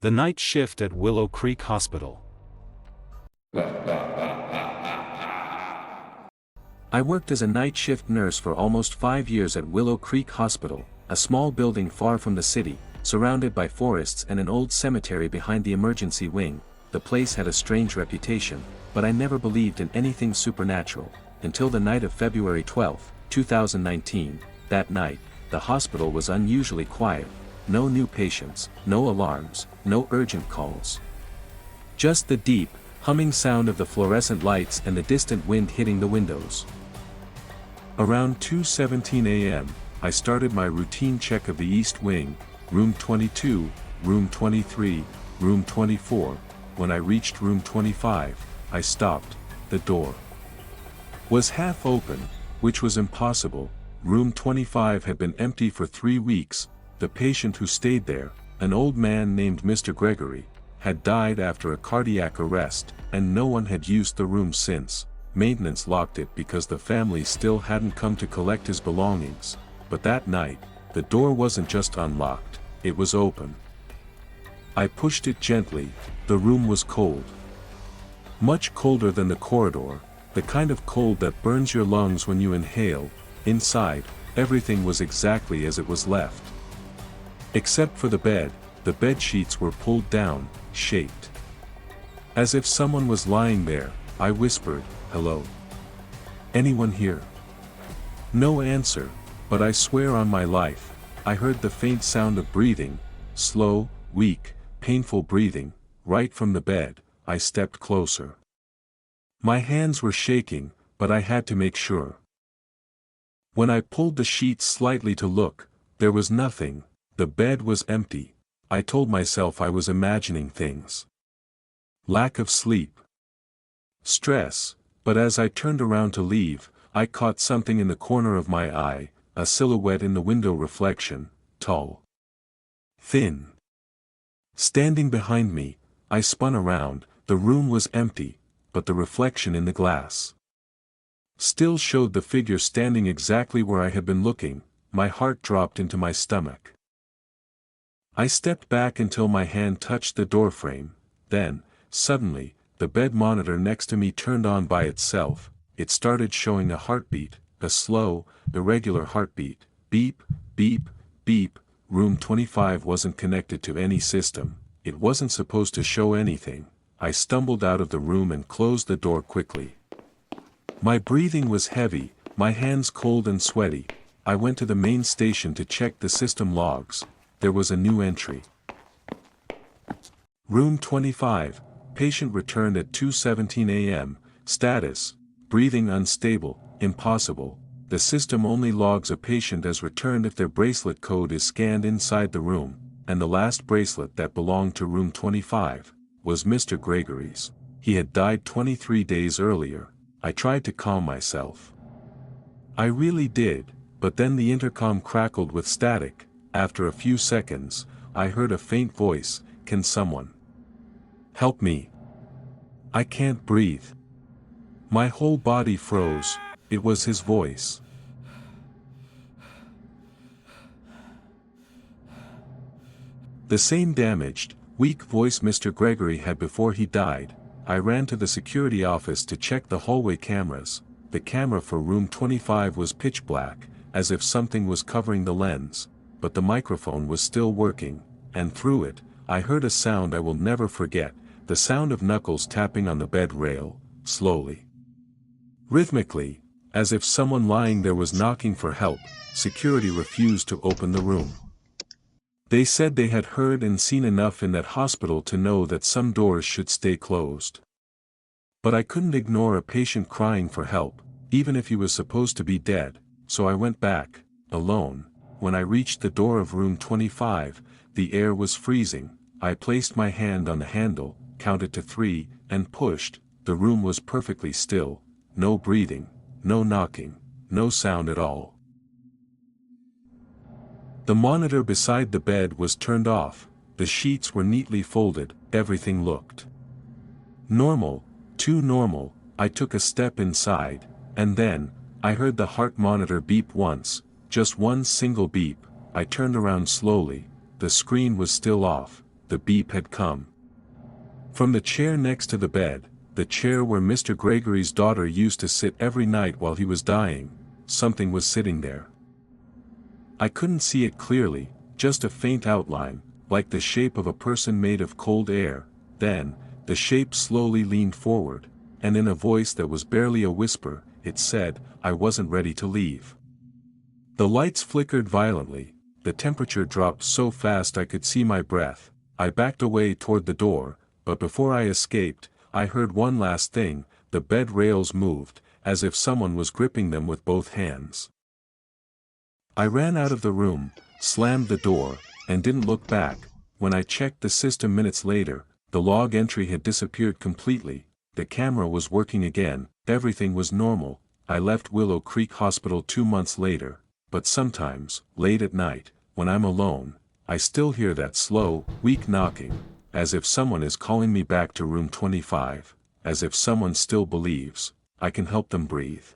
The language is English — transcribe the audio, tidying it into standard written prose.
The night shift at Willow Creek Hospital. I worked as a night shift nurse for almost 5 years at Willow Creek Hospital, a small building far from the city, surrounded by forests and an old cemetery behind the emergency wing. The place had a strange reputation, but I never believed in anything supernatural, until the night of February 12, 2019. That night, the hospital was unusually quiet. No new patients, no alarms, no urgent calls. Just the deep, humming sound of the fluorescent lights and the distant wind hitting the windows. Around 2:17 a.m., I started my routine check of the East Wing, Room 22, Room 23, Room 24. When I reached Room 25, I stopped. The door was half open, which was impossible. Room 25 had been empty for 3 weeks. The patient who stayed there, an old man named Mr. Gregory, had died after a cardiac arrest, and no one had used the room since. Maintenance locked it because the family still hadn't come to collect his belongings. But that night, the door wasn't just unlocked, it was open. I pushed it gently. The room was cold. Much colder than the corridor, the kind of cold that burns your lungs when you inhale. Inside, everything was exactly as it was left. Except for the bed sheets were pulled down, shaped as if someone was lying there. I whispered, "Hello? Anyone here?" No answer, but I swear on my life, I heard the faint sound of breathing, slow, weak, painful breathing, right from the bed. I stepped closer. My hands were shaking, but I had to make sure. When I pulled the sheets slightly to look, there was nothing. The bed was empty. I told myself I was imagining things. Lack of sleep. Stress. But as I turned around to leave, I caught something in the corner of my eye, a silhouette in the window reflection, tall, thin, standing behind me. I spun around. The room was empty, but the reflection in the glass still showed the figure standing exactly where I had been looking. My heart dropped into my stomach. I stepped back until my hand touched the doorframe. Then, suddenly, the bed monitor next to me turned on by itself. It started showing a heartbeat, a slow, irregular heartbeat. Beep, beep, beep. Room 25 wasn't connected to any system. It wasn't supposed to show anything. I stumbled out of the room and closed the door quickly. My breathing was heavy, my hands cold and sweaty. I went to the main station to check the system logs. There was a new entry. Room 25, patient returned at 2:17 a.m., status, breathing unstable, impossible. The system only logs a patient as returned if their bracelet code is scanned inside the room, and the last bracelet that belonged to Room 25 was Mr. Gregory's. He had died 23 days earlier. I tried to calm myself. I really did, but then the intercom crackled with static. After a few seconds, I heard a faint voice, "Can someone help me? I can't breathe." My whole body froze. It was his voice. The same damaged, weak voice Mr. Gregory had before he died. I ran to the security office to check the hallway cameras. The camera for Room 25 was pitch black, as if something was covering the lens. But the microphone was still working, and through it, I heard a sound I will never forget, the sound of knuckles tapping on the bed rail, slowly, rhythmically, as if someone lying there was knocking for help. Security refused to open the room. They said they had heard and seen enough in that hospital to know that some doors should stay closed. But I couldn't ignore a patient crying for help, even if he was supposed to be dead, so I went back, alone. When I reached the door of Room 25, the air was freezing. I placed my hand on the handle, counted to 3, and pushed. The room was perfectly still, no breathing, no knocking, no sound at all. The monitor beside the bed was turned off, the sheets were neatly folded, everything looked normal, too normal. I took a step inside, and then, I heard the heart monitor beep once. Just one single beep. I turned around slowly. The screen was still off. the beep had come. From the chair next to the bed, the chair where Mr. Gregory's daughter used to sit every night while he was dying, something was sitting there. I couldn't see it clearly, just a faint outline, like the shape of a person made of cold air. Then, the shape slowly leaned forward, and in a voice that was barely a whisper, it said, "I wasn't ready to leave." The lights flickered violently, the temperature dropped so fast I could see my breath. I backed away toward the door, but before I escaped, I heard one last thing: the bed rails moved, as if someone was gripping them with both hands. I ran out of the room, slammed the door, and didn't look back. When I checked the system minutes later, the log entry had disappeared completely, the camera was working again, everything was normal. I left Willow Creek Hospital 2 months later, but sometimes, late at night, when I'm alone, I still hear that slow, weak knocking, as if someone is calling me back to room 25, as if someone still believes I can help them breathe.